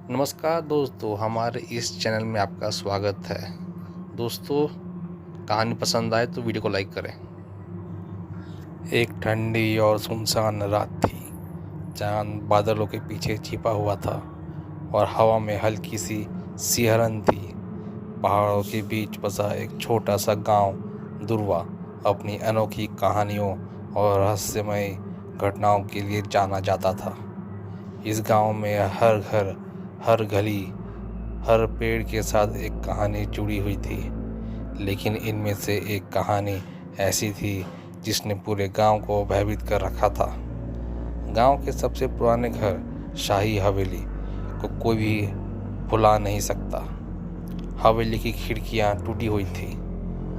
नमस्कार दोस्तों, हमारे इस चैनल में आपका स्वागत है। दोस्तों, कहानी पसंद आए तो वीडियो को लाइक करें। एक ठंडी और सुनसान रात थी। चांद बादलों के पीछे छिपा हुआ था और हवा में हल्की सी सिहरन थी। पहाड़ों के बीच बसा एक छोटा सा गांव दुर्वा अपनी अनोखी कहानियों और रहस्यमय घटनाओं के लिए जाना जाता था। इस गांव में हर घर, हर गली, हर पेड़ के साथ एक कहानी जुड़ी हुई थी। लेकिन इनमें से एक कहानी ऐसी थी जिसने पूरे गांव को भयभीत कर रखा था। गांव के सबसे पुराने घर, शाही हवेली को कोई भी भुला नहीं सकता। हवेली की खिड़कियां टूटी हुई थी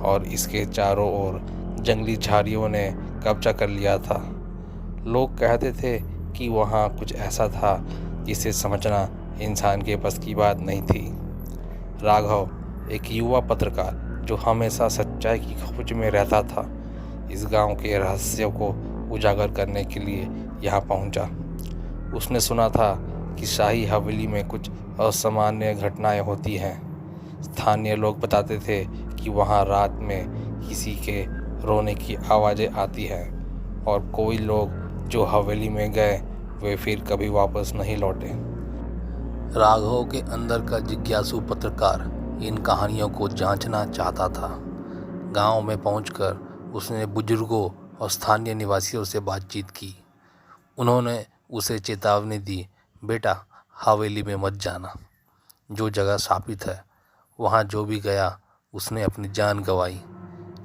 और इसके चारों ओर जंगली झाड़ियों ने कब्जा कर लिया था। लोग कहते थे कि वहाँ कुछ ऐसा था जिसे समझना इंसान के बस की बात नहीं थी। राघव, एक युवा पत्रकार जो हमेशा सच्चाई की खोज में रहता था, इस गांव के रहस्यों को उजागर करने के लिए यहाँ पहुँचा। उसने सुना था कि शाही हवेली में कुछ असामान्य घटनाएं होती हैं। स्थानीय लोग बताते थे कि वहाँ रात में किसी के रोने की आवाज़ें आती हैं और कोई लोग जो हवेली में गए वे फिर कभी वापस नहीं लौटे। राघव के अंदर का जिज्ञासु पत्रकार इन कहानियों को जांचना चाहता था। गांव में पहुंचकर उसने बुजुर्गों और स्थानीय निवासियों से बातचीत की। उन्होंने उसे चेतावनी दी, बेटा, हवेली में मत जाना। जो जगह शापित है वहां जो भी गया उसने अपनी जान गंवाई।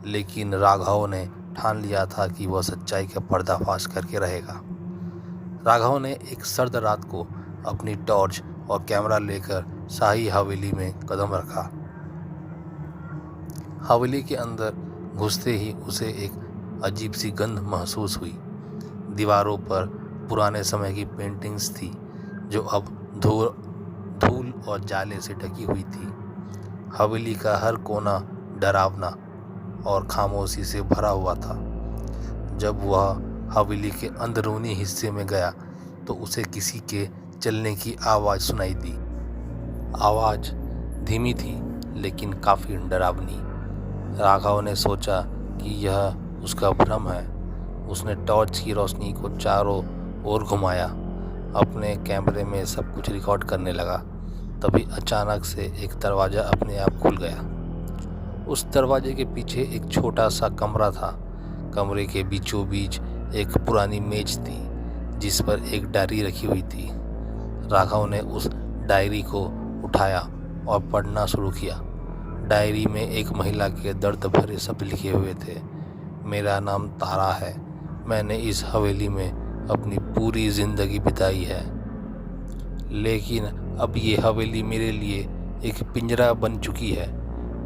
लेकिन राघव ने ठान लिया था कि वह सच्चाई का पर्दाफाश करके रहेगा। राघव ने एक सर्द रात को अपनी टॉर्च और कैमरा लेकर शाही हवेली में कदम रखा। हवेली के अंदर घुसते ही उसे एक अजीब सी गंध महसूस हुई। दीवारों पर पुराने समय की पेंटिंग्स थी जो अब धूल और जाले से ढकी हुई थी। हवेली का हर कोना डरावना और खामोशी से भरा हुआ था। जब वह हवेली के अंदरूनी हिस्से में गया तो उसे किसी के चलने की आवाज़ सुनाई दी। आवाज़ धीमी थी लेकिन काफ़ी डरावनी। राघव ने सोचा कि यह उसका भ्रम है। उसने टॉर्च की रोशनी को चारों ओर घुमाया, अपने कैमरे में सब कुछ रिकॉर्ड करने लगा। तभी अचानक से एक दरवाज़ा अपने आप खुल गया। उस दरवाजे के पीछे एक छोटा सा कमरा था। कमरे के बीचों बीच एक पुरानी मेज थी जिस पर एक डायरी रखी हुई थी। राघव ने उस डायरी को उठाया और पढ़ना शुरू किया। डायरी में एक महिला के दर्द भरे शब्द लिखे हुए थे। मेरा नाम तारा है। मैंने इस हवेली में अपनी पूरी ज़िंदगी बिताई है, लेकिन अब ये हवेली मेरे लिए एक पिंजरा बन चुकी है।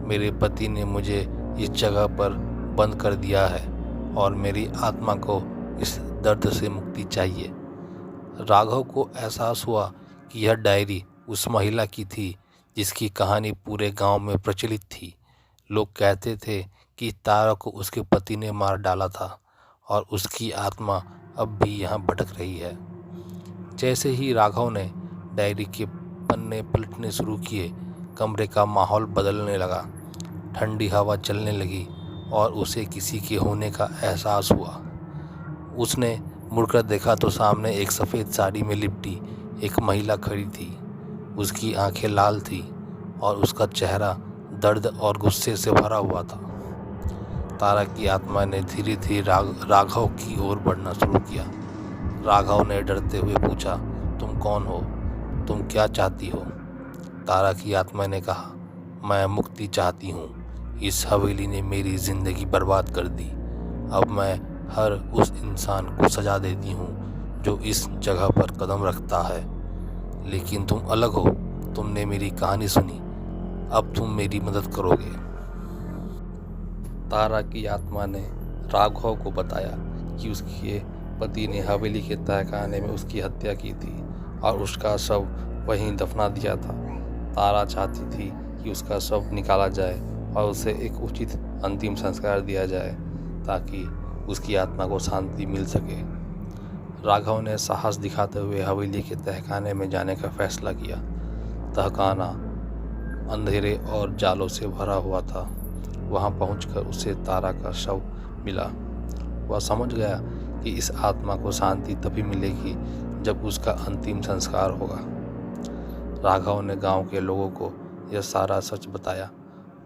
मेरे पति ने मुझे इस जगह पर बंद कर दिया है और मेरी आत्मा को इस दर्द से मुक्ति चाहिए। राघव को एहसास हुआ कि यह डायरी उस महिला की थी जिसकी कहानी पूरे गांव में प्रचलित थी। लोग कहते थे कि तारा को उसके पति ने मार डाला था और उसकी आत्मा अब भी यहाँ भटक रही है। जैसे ही राघव ने डायरी के पन्ने पलटने शुरू किए, कमरे का माहौल बदलने लगा। ठंडी हवा चलने लगी और उसे किसी के होने का एहसास हुआ। उसने मुड़कर देखा तो सामने एक सफ़ेद साड़ी में लिपटी एक महिला खड़ी थी। उसकी आंखें लाल थी और उसका चेहरा दर्द और गुस्से से भरा हुआ था। तारा की आत्मा ने धीरे धीरे राघव की ओर बढ़ना शुरू किया। राघव ने डरते हुए पूछा, तुम कौन हो? तुम क्या चाहती हो? तारा की आत्मा ने कहा, मैं मुक्ति चाहती हूँ। इस हवेली ने मेरी ज़िंदगी बर्बाद कर दी। अब मैं हर उस इंसान को सजा देती हूँ जो इस जगह पर कदम रखता है। लेकिन तुम अलग हो। तुमने मेरी कहानी सुनी, अब तुम मेरी मदद करोगे। तारा की आत्मा ने राघव को बताया कि उसके पति ने हवेली के तहखाने में उसकी हत्या की थी और उसका शव वहीं दफना दिया था। तारा चाहती थी कि उसका शव निकाला जाए और उसे एक उचित अंतिम संस्कार दिया जाए ताकि उसकी आत्मा को शांति मिल सके। राघव ने साहस दिखाते हुए हवेली के तहखाने में जाने का फैसला किया। तहखाना अंधेरे और जालों से भरा हुआ था। वहां पहुंचकर उसे तारा का शव मिला। वह समझ गया कि इस आत्मा को शांति तभी मिलेगी जब उसका अंतिम संस्कार होगा। राघव ने गांव के लोगों को यह सारा सच बताया।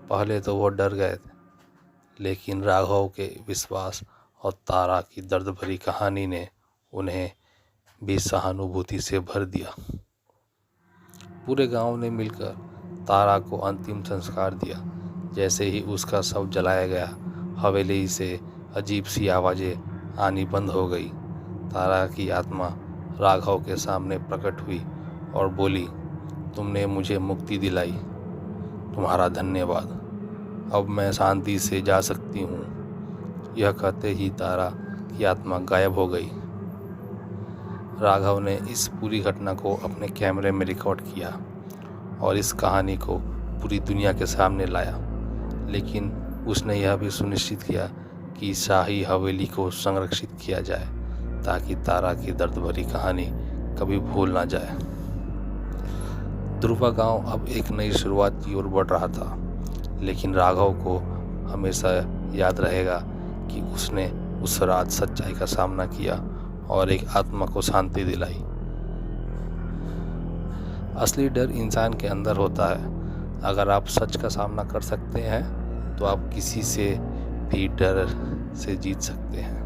पहले तो वो डर गए थे, लेकिन राघव के विश्वास और तारा की दर्द भरी कहानी ने उन्हें भी सहानुभूति से भर दिया। पूरे गांव ने मिलकर तारा को अंतिम संस्कार दिया। जैसे ही उसका शव जलाया गया, हवेली से अजीब सी आवाज़ें आनी बंद हो गई। तारा की आत्मा राघव के सामने प्रकट हुई और बोली, तुमने मुझे मुक्ति दिलाई, तुम्हारा धन्यवाद। अब मैं शांति से जा सकती हूँ। यह कहते ही तारा की आत्मा गायब हो गई। राघव ने इस पूरी घटना को अपने कैमरे में रिकॉर्ड किया और इस कहानी को पूरी दुनिया के सामने लाया। लेकिन उसने यह भी सुनिश्चित किया कि शाही हवेली को संरक्षित किया जाए ताकि तारा की दर्द भरी कहानी कभी भूल ना जाए। ध्रुवा गांव अब एक नई शुरुआत की ओर बढ़ रहा था, लेकिन राघव को हमेशा याद रहेगा कि उसने उस रात सच्चाई का सामना किया और एक आत्मा को शांति दिलाई। असली डर इंसान के अंदर होता है। अगर आप सच का सामना कर सकते हैं तो आप किसी से भी डर से जीत सकते हैं।